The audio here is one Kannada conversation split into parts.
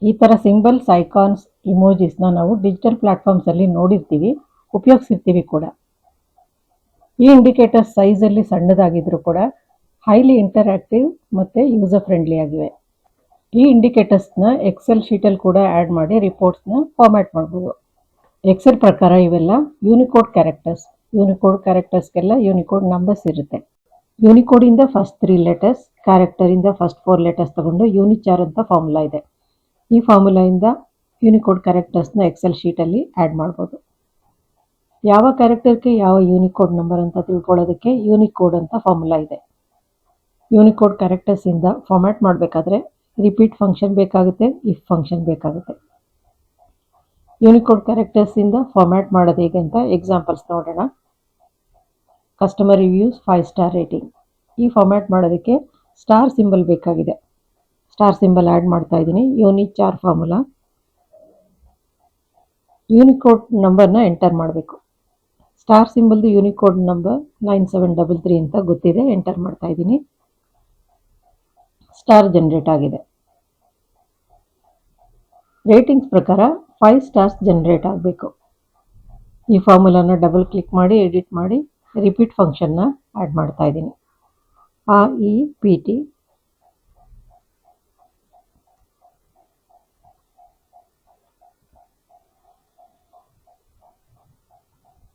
ಈ ಥರ ಸಿಂಬಲ್ಸ್, ಐಕಾನ್ಸ್, ಇಮೋಜಿಸ್ನ ನಾವು ಡಿಜಿಟಲ್ ಪ್ಲಾಟ್ಫಾರ್ಮ್ಸಲ್ಲಿ ನೋಡಿರ್ತೀವಿ, ಉಪಯೋಗಿಸಿರ್ತೀವಿ ಕೂಡ. ಈ ಇಂಡಿಕೇಟರ್ಸ್ ಸೈಜಲ್ಲಿ ಸಣ್ಣದಾಗಿದ್ರೂ ಕೂಡ ಹೈಲಿ ಇಂಟರಾಕ್ಟಿವ್ ಮತ್ತು ಯೂಸರ್ ಫ್ರೆಂಡ್ಲಿ ಆಗಿವೆ. ಈ ಇಂಡಿಕೇಟರ್ಸ್ನ ಎಕ್ಸೆಲ್ ಶೀಟಲ್ಲಿ ಕೂಡ ಆ್ಯಡ್ ಮಾಡಿ ರಿಪೋರ್ಟ್ಸ್ನ ಫಾರ್ಮ್ಯಾಟ್ ಮಾಡ್ಬೋದು. ಎಕ್ಸೆಲ್ ಪ್ರಕಾರ ಇವೆಲ್ಲ ಯೂನಿಕೋಡ್ ಕ್ಯಾರೆಕ್ಟರ್ಸ್ಗೆಲ್ಲ ಯೂನಿಕೋಡ್ ನಂಬರ್ಸ್ ಇರುತ್ತೆ. ಯೂನಿಕೋಡಿಂದ ಫಸ್ಟ್ 3 ಲೆಟರ್ಸ್, ಕ್ಯಾರೆಕ್ಟರಿಂದ ಫಸ್ಟ್ 4 ಲೆಟರ್ಸ್ ತಗೊಂಡು ಯೂನಿಚಾರ್ ಅಂತ ಫಾರ್ಮುಲಾ ಇದೆ. ಈ ಫಾರ್ಮುಲಾಯಿಂದ ಯೂನಿಕೋಡ್ ಕ್ಯಾರೆಕ್ಟರ್ಸ್ನ ಎಕ್ಸೆಲ್ ಶೀಟಲ್ಲಿ ಆ್ಯಡ್ ಮಾಡ್ಬೋದು. ಯಾವ ಕ್ಯಾರೆಕ್ಟರ್ಗೆ ಯಾವ ಯೂನಿಕೋಡ್ ನಂಬರ್ ಅಂತ ತಿಳ್ಕೊಳ್ಳೋದಕ್ಕೆ ಯೂನಿಕೋಡ್ ಅಂತ ಫಾರ್ಮುಲಾ ಇದೆ. ಯೂನಿಕೋಡ್ ಕ್ಯಾರೆಕ್ಟರ್ಸಿಂದ ಫಾರ್ಮ್ಯಾಟ್ ಮಾಡಬೇಕಾದ್ರೆ ರಿಪೀಟ್ ಫಂಕ್ಷನ್ ಬೇಕಾಗುತ್ತೆ, ಇಫ್ ಫಂಕ್ಷನ್ ಬೇಕಾಗುತ್ತೆ. ಯೂನಿಕೋಡ್ ಕ್ಯಾರೆಕ್ಟರ್ಸಿಂದ ಫಾರ್ಮ್ಯಾಟ್ ಮಾಡೋದು ಹೇಗೆ ಅಂತ ಎಕ್ಸಾಂಪಲ್ಸ್ ನೋಡೋಣ. Customer reviews 5 star rating. ಈ ಫಾರ್ಮ್ಯಾಟ್ ಮಾಡೋದಕ್ಕೆ ಸ್ಟಾರ್ ಸಿಂಬಲ್ ಬೇಕಾಗಿದೆ. ಸ್ಟಾರ್ ಸಿಂಬಲ್ ಆ್ಯಡ್ ಮಾಡ್ತಾ ಇದ್ದೀನಿ. ಯೂನಿಚಾರ್ ಫಾರ್ಮುಲಾ. ಯೂನಿಕೋಡ್ ನಂಬರ್ನ ಎಂಟರ್ ಮಾಡಬೇಕು. ಸ್ಟಾರ್ ಸಿಂಬಲ್ದು ಯೂನಿಕೋಡ್ ನಂಬರ್ 9733 ಅಂತ ಗೊತ್ತಿದೆ, ಎಂಟರ್ ಮಾಡ್ತಾ ಇದ್ದೀನಿ. ಸ್ಟಾರ್ ಜನರೇಟ್ ಆಗಿದೆ. ರೇಟಿಂಗ್ಸ್ ಪ್ರಕಾರ 5 ಸ್ಟಾರ್ಸ್ ಜನರೇಟ್ ಆಗಬೇಕು. ಈ ಫಾರ್ಮುಲಾನ ಡಬಲ್ ಕ್ಲಿಕ್ ಮಾಡಿ ಎಡಿಟ್ ಮಾಡಿ ರಿಪೀಟ್ ಫಂಕ್ಷನ್ನ ಆ್ಯಡ್ ಮಾಡ್ತಾ ಇದ್ದೀನಿ. REPT.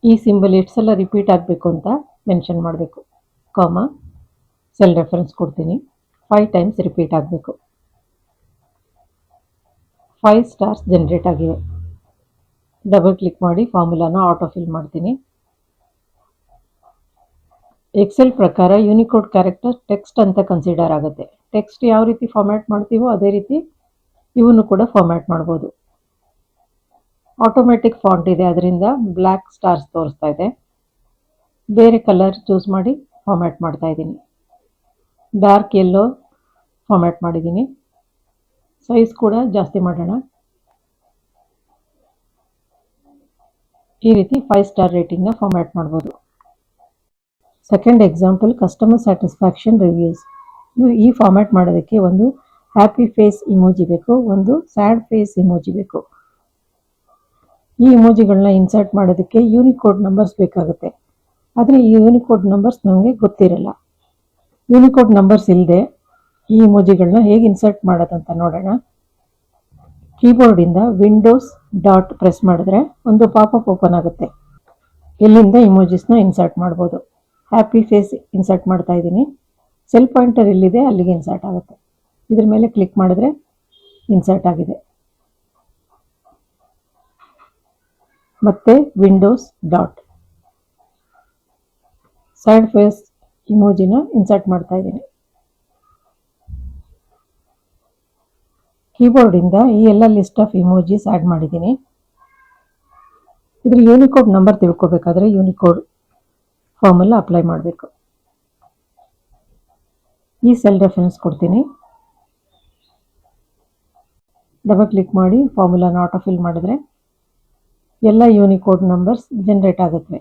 ಈ ಸಿಂಬಲ್ ಎಷ್ಟು ಸಲ ರಿಪೀಟ್ ಆಗಬೇಕು ಅಂತ ಮೆನ್ಷನ್ ಮಾಡಬೇಕು. ಕಾಮ, ಸೆಲ್ ರೆಫರೆನ್ಸ್ ಕೊಡ್ತೀನಿ. 5 ಟೈಮ್ಸ್ ರಿಪೀಟ್ ಆಗಬೇಕು. 5 ಸ್ಟಾರ್ಸ್ ಜನರೇಟ್ ಆಗಿವೆ. ಡಬಲ್ ಕ್ಲಿಕ್ ಮಾಡಿ ಫಾರ್ಮುಲಾನ ಆಟೋ ಫಿಲ್ ಮಾಡ್ತೀನಿ. ಎಕ್ಸೆಲ್ ಪ್ರಕಾರ ಯೂನಿಕೋಡ್ ಕ್ಯಾರೆಕ್ಟರ್ ಟೆಕ್ಸ್ಟ್ ಅಂತ ಕನ್ಸಿಡರ್ ಆಗುತ್ತೆ. ಟೆಕ್ಸ್ಟ್ ಯಾವ ರೀತಿ ಫಾರ್ಮ್ಯಾಟ್ ಮಾಡ್ತೀವೋ ಅದೇ ರೀತಿ ಇವನ್ನು ಕೂಡ ಫಾರ್ಮ್ಯಾಟ್ ಮಾಡ್ಬೋದು. ಆಟೋಮೆಟಿಕ್ ಫಾಂಟ್ ಇದೆ, ಅದರಿಂದ ಬ್ಲ್ಯಾಕ್ ಸ್ಟಾರ್ಸ್ ತೋರಿಸ್ತಾ ಇದೆ. ಬೇರೆ ಕಲರ್ ಚೂಸ್ ಮಾಡಿ ಫಾರ್ಮ್ಯಾಟ್ ಮಾಡ್ತಾ ಇದ್ದೀನಿ. ಡಾರ್ಕ್ ಯೆಲ್ಲೋ ಫಾರ್ಮ್ಯಾಟ್ ಮಾಡಿದ್ದೀನಿ. ಸೈಜ್ ಕೂಡ ಜಾಸ್ತಿ ಮಾಡೋಣ. ಈ ರೀತಿ 5 ಸ್ಟಾರ್ ರೇಟಿಂಗ್ನ ಫಾರ್ಮ್ಯಾಟ್ ಮಾಡ್ಬೋದು. Second example, customer satisfaction reviews. ಈ ಫಾರ್ಮ್ಯಾಟ್ ಮಾಡೋದಕ್ಕೆ ಒಂದು ಹ್ಯಾಪಿ ಫೇಸ್ ಇಮೋಜಿ ಬೇಕು, ಒಂದು ಸ್ಯಾಡ್ ಫೇಸ್ ಇಮೋಜಿ ಬೇಕು. ಈ ಇಮೋಜಿಗಳನ್ನ ಇನ್ಸರ್ಟ್ ಮಾಡೋದಕ್ಕೆ ಯೂನಿಕೋಡ್ ನಂಬರ್ಸ್ ಬೇಕಾಗುತ್ತೆ. ಆದರೆ ಈ ಯೂನಿಕೋಡ್ ನಂಬರ್ಸ್ ನಮಗೆ ಗೊತ್ತಿರಲ್ಲ. ಯೂನಿಕೋಡ್ ನಂಬರ್ಸ್ ಇಲ್ಲದೆ ಈ ಇಮೋಜಿಗಳನ್ನ ಹೇಗೆ ಇನ್ಸರ್ಟ್ ಮಾಡೋದಂತ ನೋಡೋಣ. ಕೀಬೋರ್ಡಿಂದ ವಿಂಡೋಸ್ ಡಾಟ್ ಪ್ರೆಸ್ ಮಾಡಿದ್ರೆ ಒಂದು ಪಾಪಪ್ ಓಪನ್ ಆಗುತ್ತೆ. ಇಲ್ಲಿಂದ ಇಮೋಜಿಸ್ನ ಇನ್ಸರ್ಟ್ ಮಾಡ್ಬೋದು. ಹ್ಯಾಪಿ ಫೇಸ್ ಇನ್ಸರ್ಟ್ ಮಾಡ್ತಾ ಇದ್ದೀನಿ. ಸೆಲ್ ಪಾಯಿಂಟರ್ ಎಲ್ಲಿದೆ ಅಲ್ಲಿಗೆ ಇನ್ಸರ್ಟ್ ಆಗುತ್ತೆ. ಇದ್ರ ಮೇಲೆ ಕ್ಲಿಕ್ ಮಾಡಿದ್ರೆ ಇನ್ಸರ್ಟ್ ಆಗಿದೆ. ಮತ್ತೆ ವಿಂಡೋಸ್ ಡಾಟ್ ಸ್ಯಾಡ್ ಫೇಸ್ ಇಮೋಜಿನ ಇನ್ಸರ್ಟ್ ಮಾಡ್ತಾ ಇದ್ದೀನಿ. ಕೀಬೋರ್ಡಿಂದ ಈ ಎಲ್ಲ ಲಿಸ್ಟ್ ಆಫ್ ಇಮೋಜಿಸ್ ಆ್ಯಡ್ ಮಾಡಿದ್ದೀನಿ. ಇದ್ರ ಯೂನಿಕೋಡ್ ನಂಬರ್ ತಿಳ್ಕೊಬೇಕಾದ್ರೆ ಯೂನಿಕೋಡ್ ಫಾರ್ಮುಲಾ ಅಪ್ಲೈ ಮಾಡಬೇಕು. ಈ ಸೆಲ್ ರೆಫರೆನ್ಸ್ ಕೊಡ್ತೀನಿ. ಡಬಲ್ ಕ್ಲಿಕ್ ಮಾಡಿ ಫಾರ್ಮುಲಾನ ಆಟೋ ಫಿಲ್ ಮಾಡಿದ್ರೆ ಎಲ್ಲ ಯೂನಿಕೋಡ್ ನಂಬರ್ಸ್ ಜನರೇಟ್ ಆಗುತ್ತವೆ.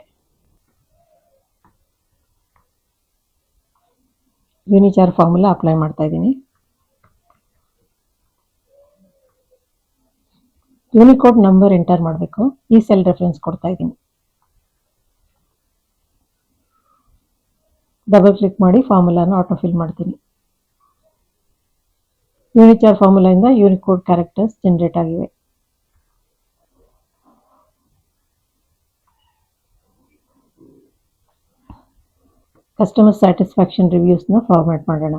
ಯೂನಿಚಾರ್ ಫಾರ್ಮುಲಾ ಅಪ್ಲೈ ಮಾಡ್ತಾ ಇದ್ದೀನಿ. ಯೂನಿಕೋಡ್ ನಂಬರ್ ಎಂಟರ್ ಮಾಡಬೇಕು. ಈ ಸೆಲ್ ರೆಫರೆನ್ಸ್ ಕೊಡ್ತಾ ಇದ್ದೀನಿ. ಡಬಲ್ ಕ್ಲಿಕ್ ಮಾಡಿ ಫಾರ್ಮುಲಾನ ಆಟೋ ಫಿಲ್ ಮಾಡ್ತೀನಿ. ಯೂನಿಚಾರ್ ಫಾರ್ಮುಲಾಯಿಂದ ಯೂನಿಕೋಡ್ ಕ್ಯಾರೆಕ್ಟರ್ಸ್ ಜನರೇಟ್ ಆಗಿವೆ. ಕಸ್ಟಮರ್ ಸ್ಯಾಟಿಸ್ಫ್ಯಾಕ್ಷನ್ ರಿವ್ಯೂಸ್ನ ಫಾರ್ಮ್ಯಾಟ್ ಮಾಡೋಣ.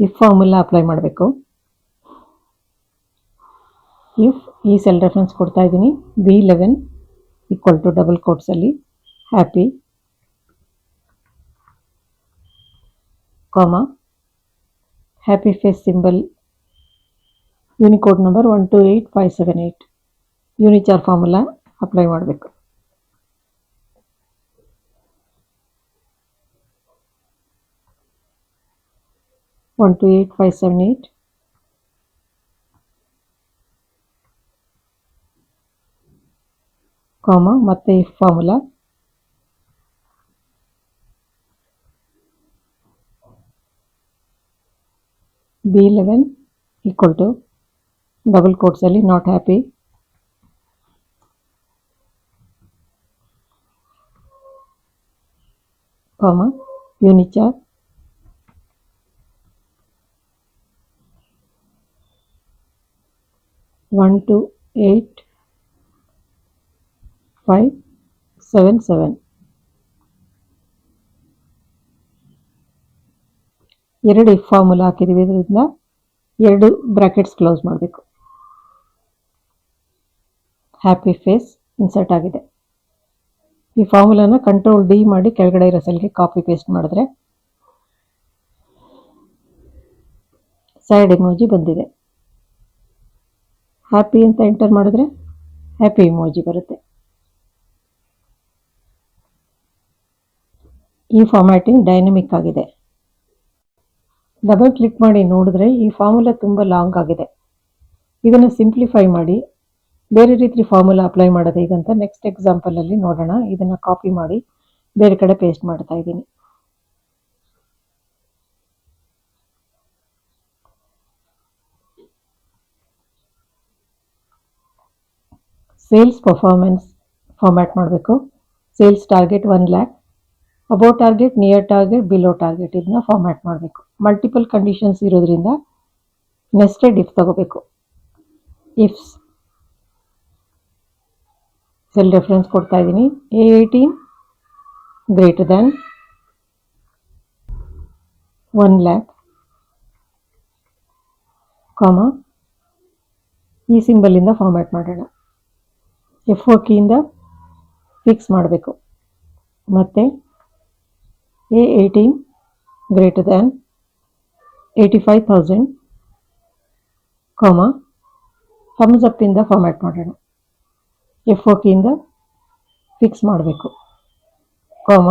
ಇಫ್ ಫಾರ್ಮುಲಾ ಅಪ್ಲೈ ಮಾಡಬೇಕು. ಇಫ್ ಈ ಸೆಲ್ ರೆಫರೆನ್ಸ್ ಕೊಡ್ತಾ ಇದ್ದೀನಿ. B11 ಈಕ್ವಲ್ ಟು ಡಬಲ್ ಕೋಟ್ಸಲ್ಲಿ happy, comma, happy face symbol, Unicode number 128578. Unichar formula apply ಮಾಡಬೇಕು. ಒನ್ ಟು 8578, ಕಾಮ, ಮತ್ತೆ if formula, B11 equal to double ಕೋಟ್ಸಲ್ಲಿ not happy, comma unichar, one to 8 5 7 7. ಎರಡು ಇಫ್ ಫಾರ್ಮುಲಾ ಹಾಕಿದ್ದೀವಿ, ಇದರಿಂದ ಎರಡು ಬ್ರಾಕೆಟ್ಸ್ ಕ್ಲೋಸ್ ಮಾಡಬೇಕು. ಹ್ಯಾಪಿ ಫೇಸ್ ಇನ್ಸರ್ಟ್ ಆಗಿದೆ. ಈ ಫಾರ್ಮುಲಾನ ಕಂಟ್ರೋಲ್ ಡಿ ಮಾಡಿ ಕೆಳಗಡೆ ಇರೋ ಸೆಲ್ಗೆ ಕಾಪಿ ಪೇಸ್ಟ್ ಮಾಡಿದ್ರೆ ಸ್ಯಾಡ್ ಇಮೋಜಿ ಬಂದಿದೆ. ಹ್ಯಾಪಿ ಅಂತ ಎಂಟರ್ ಮಾಡಿದ್ರೆ ಹ್ಯಾಪಿ ಇಮೋಜಿ ಬರುತ್ತೆ. ಈ ಫಾರ್ಮ್ಯಾಟಿಂಗ್ ಡೈನಮಿಕ್ ಆಗಿದೆ. ಡಬಲ್ ಕ್ಲಿಕ್ ಮಾಡಿ ನೋಡಿದ್ರೆ ಈ ಫಾರ್ಮುಲಾ ತುಂಬ ಲಾಂಗ್ ಆಗಿದೆ. ಇದನ್ನು ಸಿಂಪ್ಲಿಫೈ ಮಾಡಿ ಬೇರೆ ರೀತಿ ಫಾರ್ಮುಲಾ ಅಪ್ಲೈ ಮಾಡೋದು ಈಗಂತ ನೆಕ್ಸ್ಟ್ ಎಕ್ಸಾಂಪಲಲ್ಲಿ ನೋಡೋಣ. ಇದನ್ನು ಕಾಪಿ ಮಾಡಿ ಬೇರೆ ಕಡೆ ಪೇಸ್ಟ್ ಮಾಡ್ತಾ ಇದ್ದೀನಿ. ಸೇಲ್ಸ್ ಪರ್ಫಾರ್ಮೆನ್ಸ್ ಫಾರ್ಮ್ಯಾಟ್ ಮಾಡಬೇಕು. Sales target 1 lakh, about target, near target, below target, ಇದನ್ನ ಫಾರ್ಮ್ಯಾಟ್ ಮಾಡಬೇಕು. ಮಲ್ಟಿಪಲ್ ಕಂಡೀಷನ್ಸ್ ಇರೋದ್ರಿಂದ ನೆಸ್ಟೆಡ್ ಇಫ್ ತಗೋಬೇಕು. ಇಫ್ಸ್ ಸೆಲ್ ರೆಫರೆನ್ಸ್ ಕೊಡ್ತಾ ಇದ್ದೀನಿ. A18 ಗ್ರೇಟರ್ ದ್ಯಾನ್ 1 lakh, ಕಾಮ ಈ ಸಿಂಬಲಿಂದ ಫಾರ್ಮ್ಯಾಟ್ ಮಾಡೋಣ. F4 ಕೀಯಿಂದ ಫಿಕ್ಸ್ ಮಾಡಬೇಕು. ಮತ್ತು A18 ಗ್ರೇಟರ್ ದ್ಯಾನ್ 85,000, ಕಾಮ ಥಮ್ಸ್ ಅಪ್ಪಿಂದ ಫಾರ್ಮ್ಯಾಟ್ ಮಾಡೋಣ. F4 ಕೀಯಿಂದ ಫಿಕ್ಸ್ ಮಾಡಬೇಕು, ಕಾಮ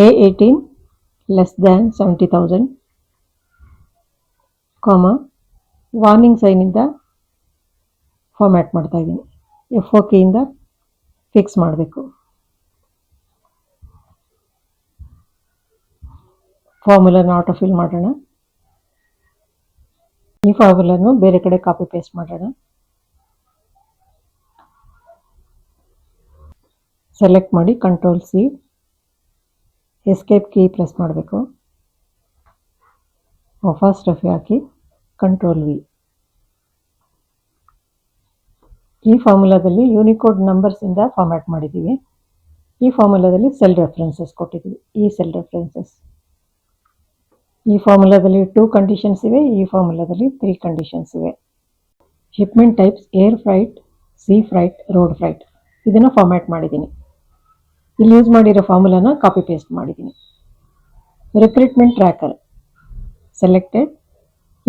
A18 ಲೆಸ್ ದ್ಯಾನ್ 70,000, ಕಾಮ ವಾರ್ನಿಂಗ್ ಸೈನಿಂದ ಫಾರ್ಮ್ಯಾಟ್ ಮಾಡ್ತಾ ಇದ್ದೀನಿ. F4 ಕೀಯಿಂದ ಫಿಕ್ಸ್ ಮಾಡಬೇಕು. ಫಾರ್ಮುಲಾನ ಆಟೋ ಫಿಲ್ ಮಾಡೋಣ. ಈ ಫಾರ್ಮುಲಾನು ಬೇರೆ ಕಡೆ ಕಾಪಿ ಪೇಸ್ಟ್ ಮಾಡೋಣ. ಸೆಲೆಕ್ಟ್ ಮಾಡಿ control C, escape key press ಮಾಡಬೇಕು. ಫಸ್ಟ್ ರಫಿ ಹಾಕಿ ಕಂಟ್ರೋಲ್ ವಿ. ಈ ಫಾರ್ಮುಲಾದಲ್ಲಿ ಯೂನಿಕೋಡ್ ನಂಬರ್ಸಿಂದ ಫಾರ್ಮ್ಯಾಟ್ ಮಾಡಿದ್ದೀವಿ. ಈ ಫಾರ್ಮುಲಾದಲ್ಲಿ ಸೆಲ್ ರೆಫರೆನ್ಸಸ್ ಕೊಟ್ಟಿದ್ದೀವಿ. ಈ ಸೆಲ್ ರೆಫರೆನ್ಸಸ್, ಈ ಫಾರ್ಮುಲಾದಲ್ಲಿ 2 ಕಂಡೀಷನ್ಸ್ ಇವೆ, ಈ ಫಾರ್ಮುಲಾದಲ್ಲಿ 3 ಕಂಡೀಷನ್ಸ್ ಇವೆ. Shipment types air freight, sea freight, road freight, ಇದನ್ನು ಫಾರ್ಮ್ಯಾಟ್ ಮಾಡಿದ್ದೀನಿ. ಇಲ್ಲಿ ಯೂಸ್ ಮಾಡಿರೋ ಫಾರ್ಮುಲಾನ ಕಾಪಿ ಪೇಸ್ಟ್ ಮಾಡಿದ್ದೀನಿ. Recruitment tracker selected,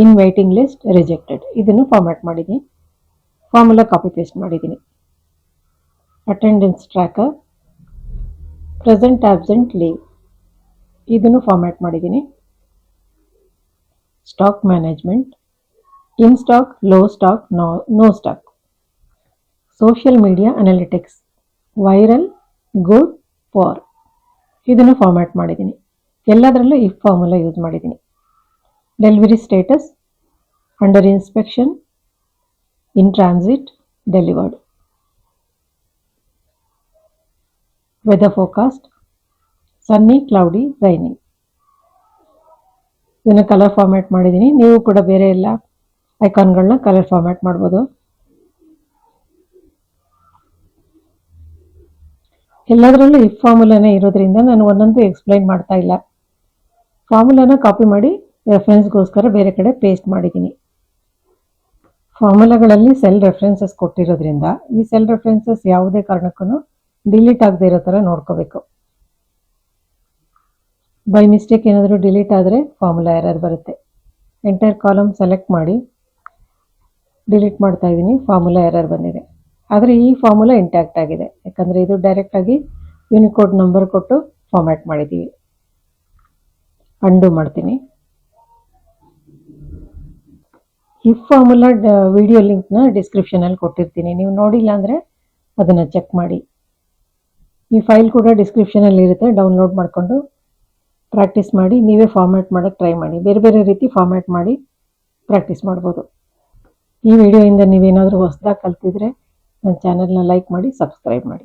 in waiting list, rejected, ಇದನ್ನು ಫಾರ್ಮ್ಯಾಟ್ ಮಾಡಿದ್ದೀನಿ. ಫಾರ್ಮುಲಾ ಕಾಪಿ ಪೇಸ್ಟ್ ಮಾಡಿದ್ದೀನಿ. Attendance tracker, present absent leave, ಇದನ್ನು ಫಾರ್ಮ್ಯಾಟ್ ಮಾಡಿದ್ದೀನಿ. Stock management, in stock, low stock, no stock. Social media analytics, viral, good, poor, ಇದನ್ನು ಫಾರ್ಮ್ಯಾಟ್ ಮಾಡಿದ್ದೀನಿ. ಎಲ್ಲದರಲ್ಲೂ ಈ ಫಾರ್ಮುಲಾ ಯೂಸ್ ಮಾಡಿದ್ದೀನಿ. Delivery status, under inspection, in transit, delivered. Weather forecast, sunny, cloudy, raining. ಇದನ್ನು ಕಲರ್ ಫಾರ್ಮ್ಯಾಟ್ ಮಾಡಿದ್ದೀನಿ. ನೀವು ಕೂಡ ಬೇರೆ ಎಲ್ಲ ಐಕಾನ್ಗಳನ್ನ ಕಲರ್ ಫಾರ್ಮ್ಯಾಟ್ ಮಾಡ್ಬೋದು. ಎಲ್ಲದರಲ್ಲೂ ಈ ಫಾರ್ಮುಲಾನೇ ಇರೋದ್ರಿಂದ ನಾನು ಒಂದೊಂದು ಎಕ್ಸ್ಪ್ಲೈನ್ ಮಾಡ್ತಾ ಇಲ್ಲ. ಫಾರ್ಮುಲಾನ ಕಾಪಿ ಮಾಡಿ ರೆಫರೆನ್ಸ್ಗೋಸ್ಕರ ಬೇರೆ ಕಡೆ ಪೇಸ್ಟ್ ಮಾಡಿದ್ದೀನಿ. ಫಾರ್ಮುಲಾಗಳಲ್ಲಿ ಸೆಲ್ ರೆಫರೆನ್ಸಸ್ ಕೊಟ್ಟಿರೋದ್ರಿಂದ ಈ ಸೆಲ್ ರೆಫರೆನ್ಸಸ್ ಯಾವುದೇ ಕಾರಣಕ್ಕೂ ಡಿಲೀಟ್ ಆಗದೆ ಇರೋ ಥರ ನೋಡ್ಕೋಬೇಕು. ಬೈ ಮಿಸ್ಟೇಕ್ ಏನಾದರೂ ಡಿಲೀಟ್ ಆದರೆ ಫಾರ್ಮುಲಾ ಎರರ್ ಬರುತ್ತೆ. ಎಂಟೈರ್ ಕಾಲಮ್ ಸೆಲೆಕ್ಟ್ ಮಾಡಿ ಡಿಲೀಟ್ ಮಾಡ್ತಾ ಇದ್ದೀನಿ. ಫಾರ್ಮುಲಾ ಎರರ್ ಬಂದಿದೆ. ಆದರೆ ಈ ಫಾರ್ಮುಲಾ ಇಂಟ್ಯಾಕ್ಟ್ ಆಗಿದೆ, ಯಾಕಂದರೆ ಇದು ಡೈರೆಕ್ಟಾಗಿ ಯೂನಿಕೋಡ್ ನಂಬರ್ ಕೊಟ್ಟು ಫಾರ್ಮ್ಯಾಟ್ ಮಾಡಿದ್ದೀವಿ. ಅಂಡು ಮಾಡ್ತೀನಿ. ಈ ಫಾರ್ಮುಲಾ ವಿಡಿಯೋ ಲಿಂಕ್ನ ಡಿಸ್ಕ್ರಿಪ್ಷನಲ್ಲಿ ಕೊಟ್ಟಿರ್ತೀನಿ, ನೀವು ನೋಡಿಲ್ಲ ಅಂದರೆ ಅದನ್ನು ಚೆಕ್ ಮಾಡಿ. ಈ ಫೈಲ್ ಕೂಡ ಡಿಸ್ಕ್ರಿಪ್ಷನಲ್ಲಿ ಇರುತ್ತೆ, ಡೌನ್ಲೋಡ್ ಮಾಡಿಕೊಂಡು ಪ್ರಾಕ್ಟೀಸ್ ಮಾಡಿ. ನೀವೇ ಫಾರ್ಮ್ಯಾಟ್ ಮಾಡೋಕ್ಕೆ ಟ್ರೈ ಮಾಡಿ. ಬೇರೆ ಬೇರೆ ರೀತಿ ಫಾರ್ಮ್ಯಾಟ್ ಮಾಡಿ ಪ್ರಾಕ್ಟೀಸ್ ಮಾಡ್ಬೋದು. ಈ ವಿಡಿಯೋಯಿಂದ ನೀವೇನಾದರೂ ಹೊಸದಾಗಿ ಕಲ್ತಿದ್ರೆ ನನ್ನ ಚಾನಲ್ನ ಲೈಕ್ ಮಾಡಿ, ಸಬ್ಸ್ಕ್ರೈಬ್ ಮಾಡಿ.